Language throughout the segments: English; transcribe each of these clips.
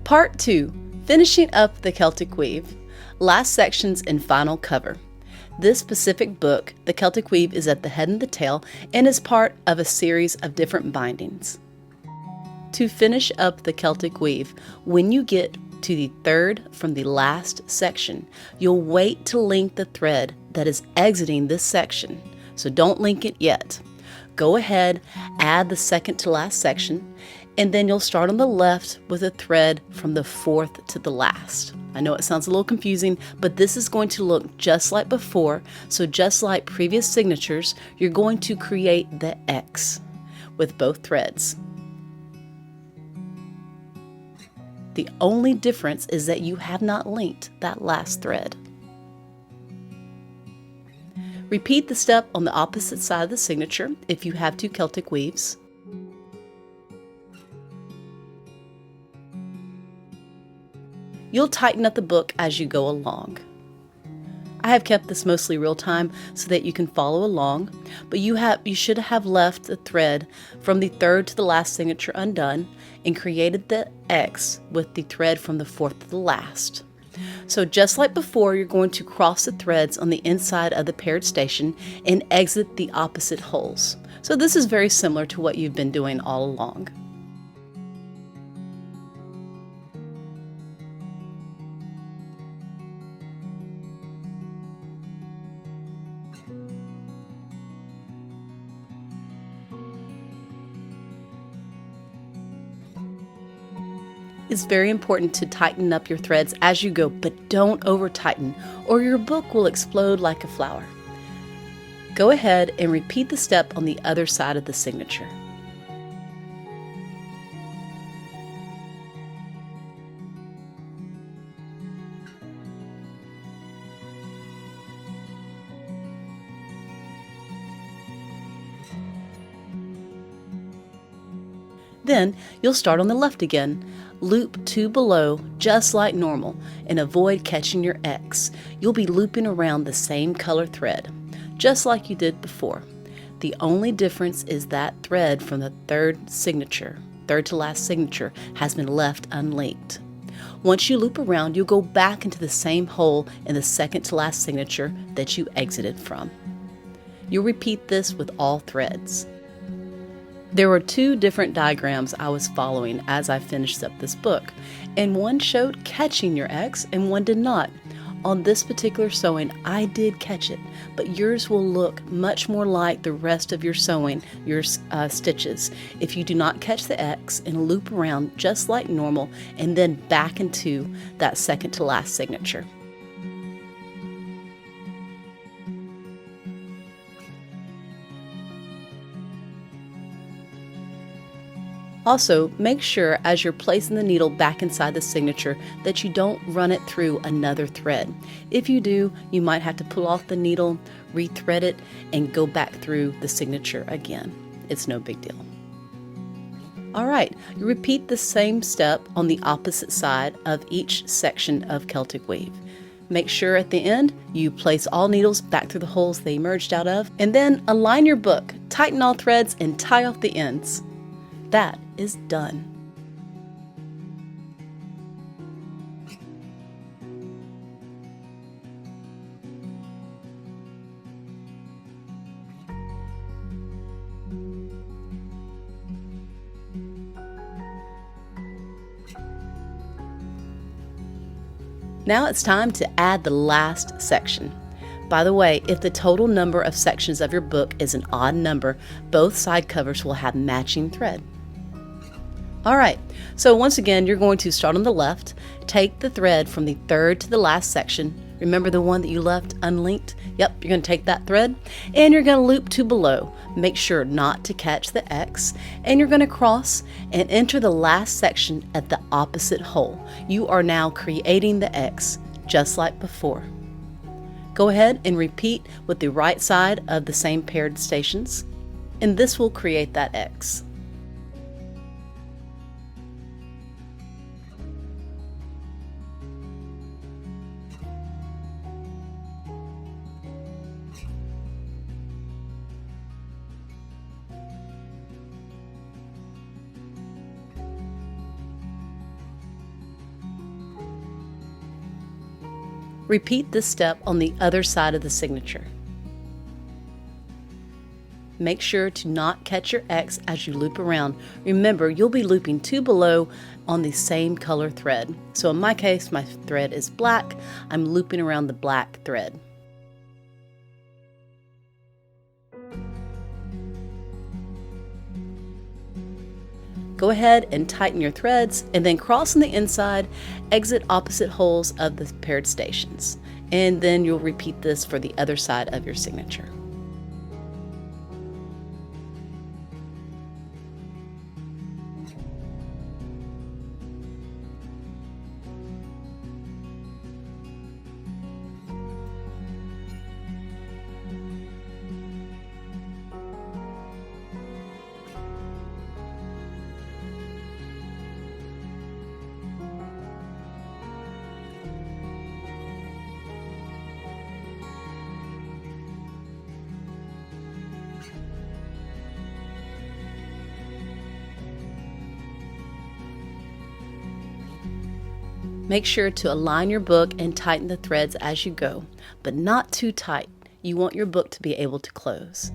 Part 2. Finishing up the Celtic Weave. Last sections and final cover. This specific book, the Celtic Weave, is at the head and the tail and is part of a series of different bindings. To finish up the Celtic Weave, when you get to the third from the last section, you'll wait to link the thread that is exiting this section, so don't link it yet. Go ahead, add the second to last section, and then you'll start on the left with a thread from the fourth to the last. I know it sounds a little confusing, but this is going to look just like before, so just like previous signatures, you're going to create the X with both threads. The only difference is that you have not linked that last thread. Repeat the step on the opposite side of the signature if you have two Celtic weaves. You'll tighten up the book as you go along. I have kept this mostly real time so that you can follow along, but you should have left the thread from the third to the last signature undone and created the X with the thread from the fourth to the last. So just like before, you're going to cross the threads on the inside of the paired station and exit the opposite holes. So this is very similar to what you've been doing all along. It's very important to tighten up your threads as you go, but don't over tighten or your book will explode like a flower. Go ahead and repeat the step on the other side of the signature. Then you'll start on the left again. Loop 2 below just like normal and avoid catching your X. You'll be looping around the same color thread, just like you did before. The only difference is that thread from the third to last signature, has been left unlinked. Once you loop around, you'll go back into the same hole in the second to last signature that you exited from. You'll repeat this with all threads. There were two different diagrams I was following as I finished up this book, and one showed catching your X and one did not. On this particular sewing, I did catch it, but yours will look much more like the rest of your sewing, your stitches, if you do not catch the X and loop around just like normal and then back into that second to last signature. Also, make sure as you're placing the needle back inside the signature that you don't run it through another thread. If you do, you might have to pull off the needle, rethread it, and go back through the signature again. It's no big deal. Alright, you repeat the same step on the opposite side of each section of Celtic Weave. Make sure at the end you place all needles back through the holes they emerged out of, and then align your book, tighten all threads, and tie off the ends. That is done. Now it's time to add the last section. By the way, if the total number of sections of your book is an odd number, both side covers will have matching thread. Alright, so once again, you're going to start on the left, take the thread from the third to the last section. Remember the one that you left unlinked? Yep, you're going to take that thread and you're going to loop 2 below. Make sure not to catch the X, and you're going to cross and enter the last section at the opposite hole. You are now creating the X just like before. Go ahead and repeat with the right side of the same paired stations, and this will create that X. Repeat this step on the other side of the signature. Make sure to not catch your X as you loop around. Remember, you'll be looping 2 below on the same color thread. So in my case, my thread is black. I'm looping around the black thread. Go ahead and tighten your threads and then cross on the inside, exit opposite holes of the paired stations. And then you'll repeat this for the other side of your signature. Make sure to align your book and tighten the threads as you go, but not too tight. You want your book to be able to close.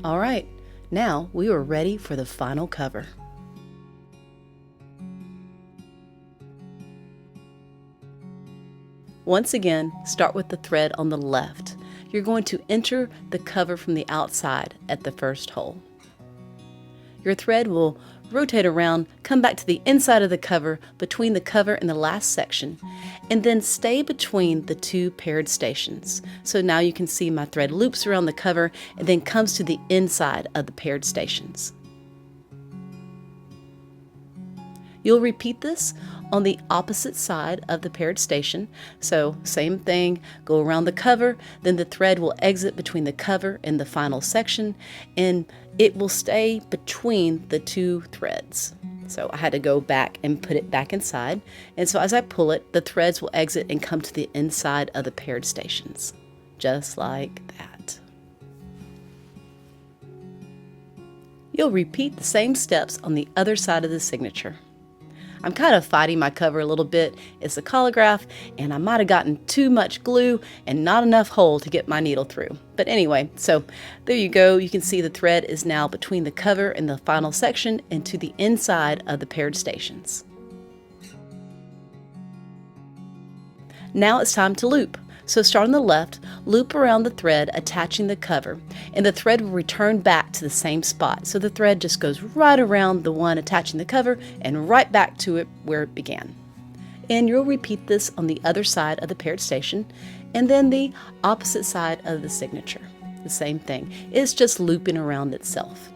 All right, now we are ready for the final cover. Once again, start with the thread on the left. You're going to enter the cover from the outside at the first hole. Your thread will rotate around, come back to the inside of the cover, between the cover and the last section, and then stay between the 2 paired stations. So now you can see my thread loops around the cover and then comes to the inside of the paired stations. You'll repeat this on the opposite side of the paired station. So same thing, go around the cover, then the thread will exit between the cover and the final section, and it will stay between the 2 threads. So I had to go back and put it back inside. And so as I pull it, the threads will exit and come to the inside of the paired stations, just like that. You'll repeat the same steps on the other side of the signature. I'm kind of fighting my cover a little bit. It's a collagraph, and I might have gotten too much glue and not enough hole to get my needle through. But anyway, so there you go. You can see the thread is now between the cover and the final section and to the inside of the paired stations. Now it's time to loop. So start on the left, loop around the thread attaching the cover, and the thread will return back to the same spot. So the thread just goes right around the one attaching the cover and right back to it where it began. And you'll repeat this on the other side of the paired station and then the opposite side of the signature. The same thing. It's just looping around itself.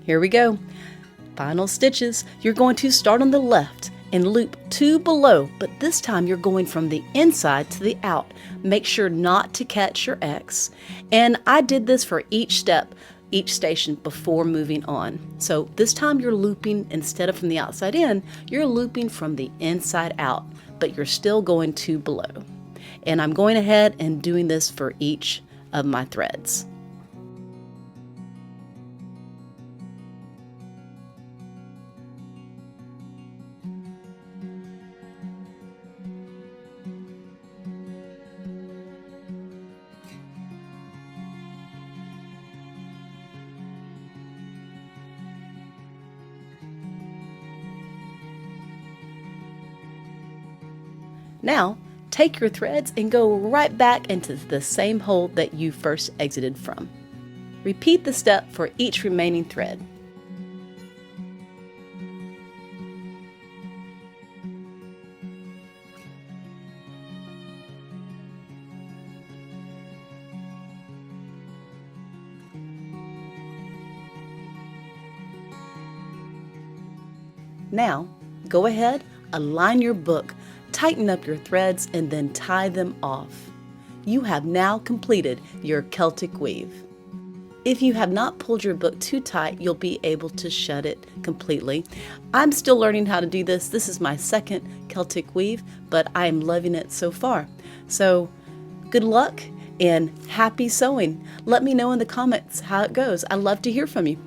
Here we go. Final stitches. You're going to start on the left and loop 2 below, but this time you're going from the inside to the out. Make sure not to catch your X. And I did this for each step, each station before moving on. So this time you're looping, instead of from the outside in, you're looping from the inside out, but you're still going 2 below. And I'm going ahead and doing this for each of my threads. Now, take your threads and go right back into the same hole that you first exited from. Repeat the step for each remaining thread. Now, go ahead, align your book, tighten up your threads, and then tie them off. You have now completed your Celtic weave. If you have not pulled your book too tight, you'll be able to shut it completely. I'm still learning how to do this. This is my second Celtic weave, but I am loving it so far. So Good luck and happy sewing. Let me know in the comments how it goes. I'd love to hear from you.